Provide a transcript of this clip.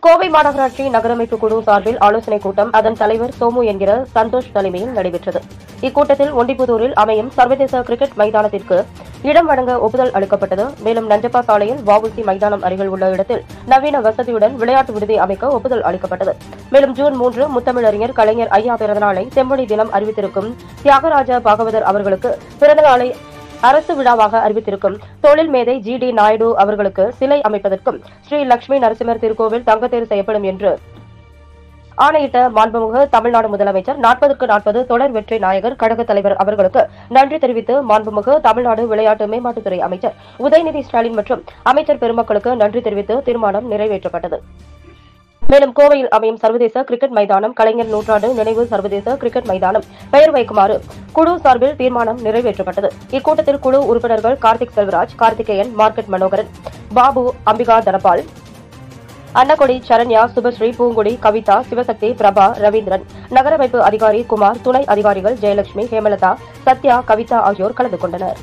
கோவை மாநகராட்சி நகரமைப்பு குழு சார்பில் ஆலோசனைக் கூட்டம் அதன் தலைவர் சோமு என்கிற சந்தோஷ் தலைமையில் நடைபெற்றது. இக்கூட்டத்தில் ஒண்டிப்புதூரில் அமையும் சர்வதேச கிரிக்கெட் மைதானத்திற்கு இடம் வழங்க ஒப்புதல் அளிக்கப்பட்டது. மேலும் நஞ்சப்பா சாலையில் வஉசி மைதானம் அருகில் உள்ள இடத்தில் நவீன வசதியுடன் விளையாட்டு விடுதி அமைக்க ஒப்புதல் அளிக்கப்பட்டது. மேலும் ஜூன் 3 முத்தமிழறிஞர் கலைஞர் ஐயா பிறந்தநாளை செம்மொழி தினம் அறிவித்திருக்கும் தியாகராஜ பாகவதர் அவர்களுக்கு பிறந்தநாளை அரசு விழாவாக அறிவித்திருக்கும் தொழில் மேதை ஜி.டி. நாயுடு அவர்களுக்கு சிலை அமைப்பதற்கும் ஸ்ரீ லட்சுமி நரசிம்மர் திருக்கோவில் தங்கத்தேர் செய்யப்படும் என்று ஆணையிட்ட மாண்புமிகு தமிழ்நாடு முதலமைச்சர் 40க்கு 40 தொடர் வெற்றி நாயகர் கழக தலைவர் அவர்களுக்கு நன்றி தெரிவித்து மாண்புமிகு தமிழ்நாடு விளையாட்டு மேம்பாட்டுத்துறை அமைச்சர் உதயநிதி ஸ்டாலின் மற்றும் அமைச்சர் பெருமக்களுக்கு நன்றி தெரிவித்து தீர்மானம் நிறைவேற்றப்பட்டது. மேலும் கோவையில் அமையும் சர்வதேச கிரிக்கெட் மைதானம் கலைஞர் நூற்றாண்டு நினைவு சர்வதேச கிரிக்கெட் மைதானம் பெயர் வைக்குமாறு குழு சார்பில் தீர்மானம் நிறைவேற்றப்பட்டது. இக்கூட்டத்தில் குழு உறுப்பினர்கள் கார்த்திக் செல்வராஜ், கார்த்திகேயன், மார்க்கெட் மனோகரன், பாபு, அம்பிகா தனபால், அன்னகொடி, சரண்யா, சுபஸ்ரீ, பூங்குடி, கவிதா, சிவசக்தி, பிரபா, ரவீந்திரன், நகரமைப்பு அதிகாரி குமார், துணை அதிகாரிகள் ஜெயலட்சுமி, ஹேமலதா, சத்யா, கவிதா ஆகியோர் கலந்து கொண்டனர்.